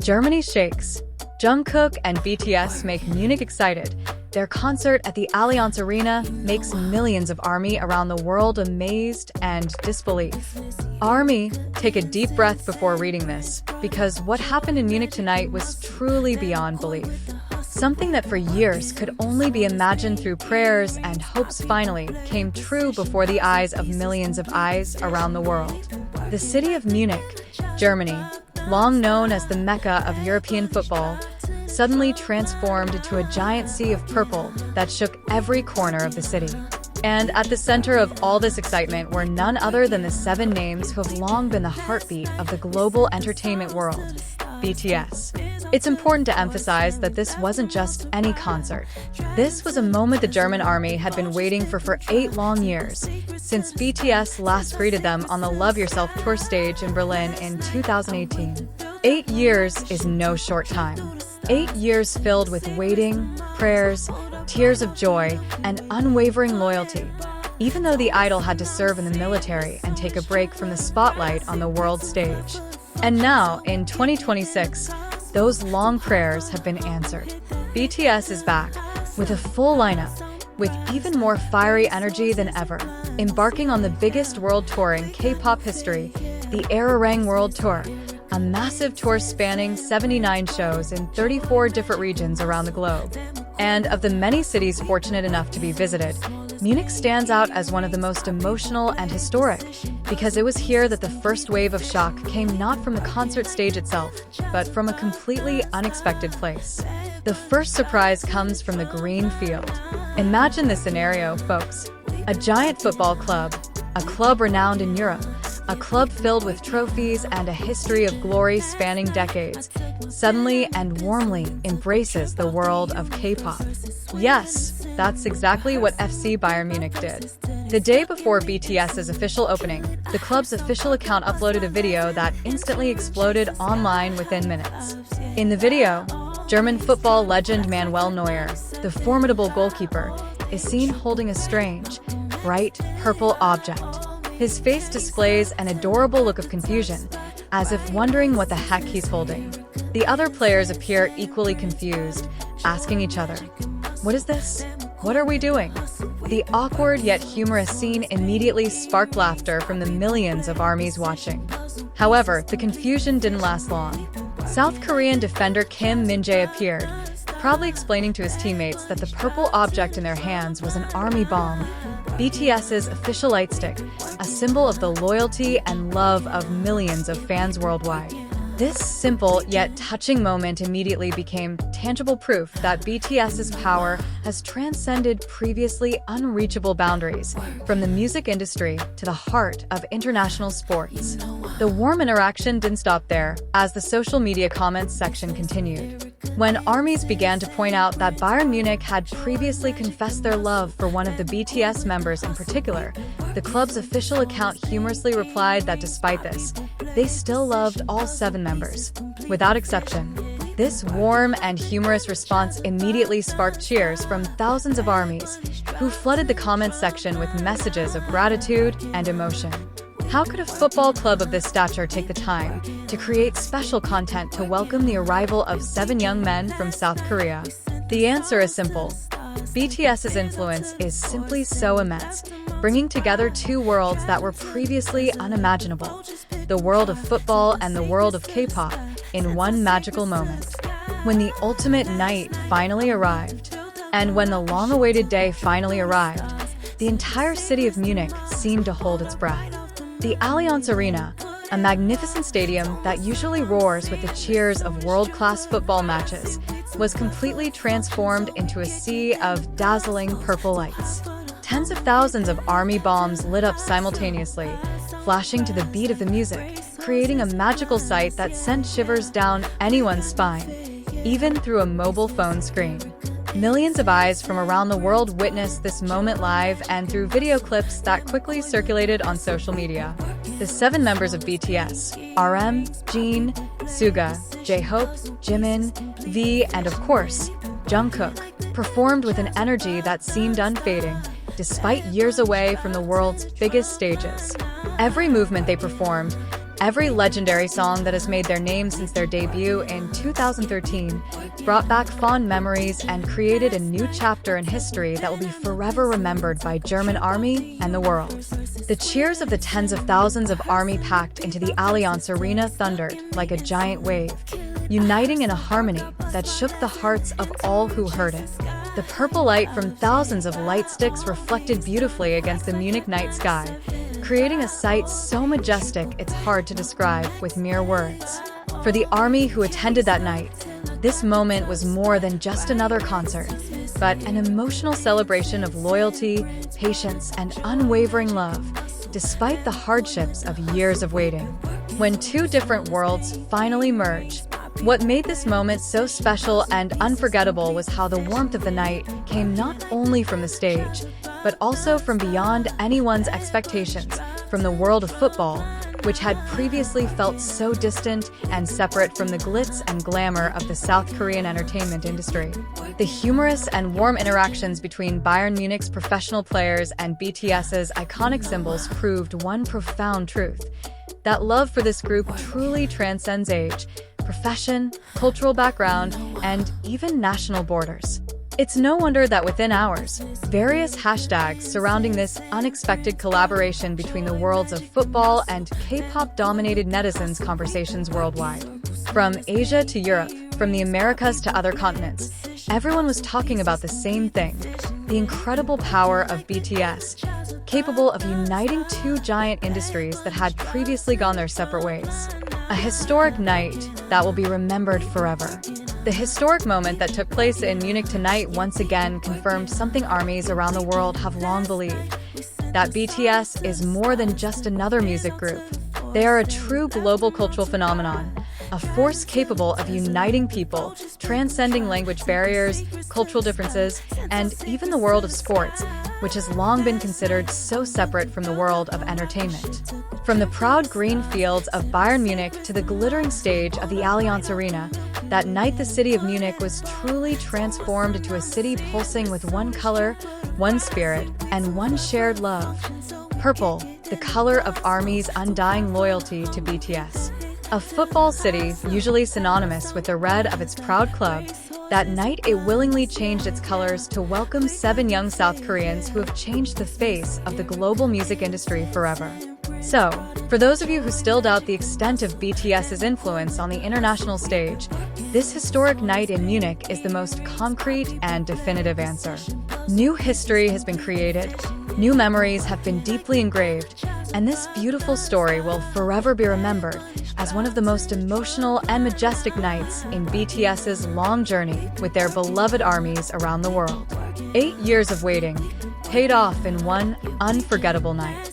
Germany shakes. Jungkook and BTS make Munich excited. Their concert at the Allianz Arena makes millions of ARMY around the world amazed and disbelief. ARMY, take a deep breath before reading this, because what happened in Munich tonight was truly beyond belief. Something that for years could only be imagined through prayers and hopes finally came true before the eyes of millions of eyes around the world. The city of Munich, Germany, long known as the Mecca of European football, suddenly transformed into a giant sea of purple that shook every corner of the city. And at the center of all this excitement were none other than the 7 names who have long been the heartbeat of the global entertainment world, BTS. It's important to emphasize that this wasn't just any concert. This was a moment the German army had been waiting for 8 long years, since BTS last greeted them on the Love Yourself tour stage in Berlin in 2018. 8 years is no short time. 8 years filled with waiting, prayers, tears of joy, and unwavering loyalty, even though the idol had to serve in the military and take a break from the spotlight on the world stage. And now, in 2026, those long prayers have been answered. BTS is back, with a full lineup, with even more fiery energy than ever, embarking on the biggest world tour in K-pop history, the Arirang World Tour, a massive tour spanning 79 shows in 34 different regions around the globe. And of the many cities fortunate enough to be visited, Munich stands out as one of the most emotional and historic, because it was here that the first wave of shock came not from the concert stage itself, but from a completely unexpected place. The first surprise comes from the green field. Imagine this scenario, folks. A giant football club, a club renowned in Europe, a club filled with trophies and a history of glory spanning decades, suddenly and warmly embraces the world of K-pop. Yes, that's exactly what FC Bayern Munich did. The day before BTS's official opening, the club's official account uploaded a video that instantly exploded online within minutes. In the video, German football legend Manuel Neuer, the formidable goalkeeper, is seen holding a strange, bright purple object. His face displays an adorable look of confusion, as if wondering what the heck he's holding. The other players appear equally confused, asking each other, "What is this? What are we doing?" The awkward yet humorous scene immediately sparked laughter from the millions of armies watching. However, the confusion didn't last long. South Korean defender Kim Min-jae appeared, proudly explaining to his teammates that the purple object in their hands was an army bomb, BTS's official lightstick, a symbol of the loyalty and love of millions of fans worldwide. This simple yet touching moment immediately became tangible proof that BTS's power has transcended previously unreachable boundaries, from the music industry to the heart of international sports. The warm interaction didn't stop there, as the social media comments section continued. When armies began to point out that Bayern Munich had previously confessed their love for one of the BTS members in particular, the club's official account humorously replied that despite this, they still loved all 7 members, without exception. This warm and humorous response immediately sparked cheers from thousands of armies, who flooded the comments section with messages of gratitude and emotion. How could a football club of this stature take the time to create special content to welcome the arrival of 7 young men from South Korea? The answer is simple. BTS's influence is simply so immense, bringing together 2 worlds that were previously unimaginable, the world of football and the world of K-pop, in one magical moment. When the ultimate night finally arrived, and when the long-awaited day finally arrived, the entire city of Munich seemed to hold its breath. The Allianz Arena, a magnificent stadium that usually roars with the cheers of world-class football matches, was completely transformed into a sea of dazzling purple lights. Tens of thousands of army bombs lit up simultaneously, flashing to the beat of the music, creating a magical sight that sent shivers down anyone's spine, even through a mobile phone screen. Millions of eyes from around the world witnessed this moment live and through video clips that quickly circulated on social media. The 7 members of BTS, RM, Jin, Suga, J-Hope, Jimin, V, and of course, Jungkook, performed with an energy that seemed unfading, despite years away from the world's biggest stages. Every movement they performed, Every legendary song that has made their name since their debut in 2013 brought back fond memories and created a new chapter in history that will be forever remembered by German army and the world. The cheers of the tens of thousands of army packed into the Allianz Arena thundered like a giant wave, uniting in a harmony that shook the hearts of all who heard it. The purple light from thousands of light sticks reflected beautifully against the Munich night sky, creating a sight so majestic it's hard to describe with mere words. For the army who attended that night, this moment was more than just another concert, but an emotional celebration of loyalty, patience, and unwavering love, despite the hardships of years of waiting. When two different worlds finally merge, what made this moment so special and unforgettable was how the warmth of the night came not only from the stage, but also from beyond anyone's expectations, from the world of football, which had previously felt so distant and separate from the glitz and glamour of the South Korean entertainment industry. The humorous and warm interactions between Bayern Munich's professional players and BTS's iconic symbols proved one profound truth: that love for this group truly transcends age, profession, cultural background, and even national borders. It's no wonder that within hours, various hashtags surrounding this unexpected collaboration between the worlds of football and K-pop dominated netizens' conversations worldwide. From Asia to Europe, from the Americas to other continents, everyone was talking about the same thing: the incredible power of BTS, capable of uniting two giant industries that had previously gone their separate ways. A historic night that will be remembered forever. The historic moment that took place in Munich tonight once again confirmed something armies around the world have long believed: that BTS is more than just another music group. They are a true global cultural phenomenon, a force capable of uniting people, transcending language barriers, cultural differences, and even the world of sports, which has long been considered so separate from the world of entertainment. From the proud green fields of Bayern Munich to the glittering stage of the Allianz Arena, that night the city of Munich was truly transformed into a city pulsing with one color, one spirit, and one shared love: purple, the color of ARMY's undying loyalty to BTS. A football city usually synonymous with the red of its proud club, that night it willingly changed its colors to welcome 7 young South Koreans who have changed the face of the global music industry forever. So, for those of you who still doubt the extent of BTS's influence on the international stage, this historic night in Munich is the most concrete and definitive answer. New history has been created, new memories have been deeply engraved, and this beautiful story will forever be remembered as one of the most emotional and majestic nights in BTS's long journey with their beloved armies around the world. 8 years of waiting paid off in one unforgettable night.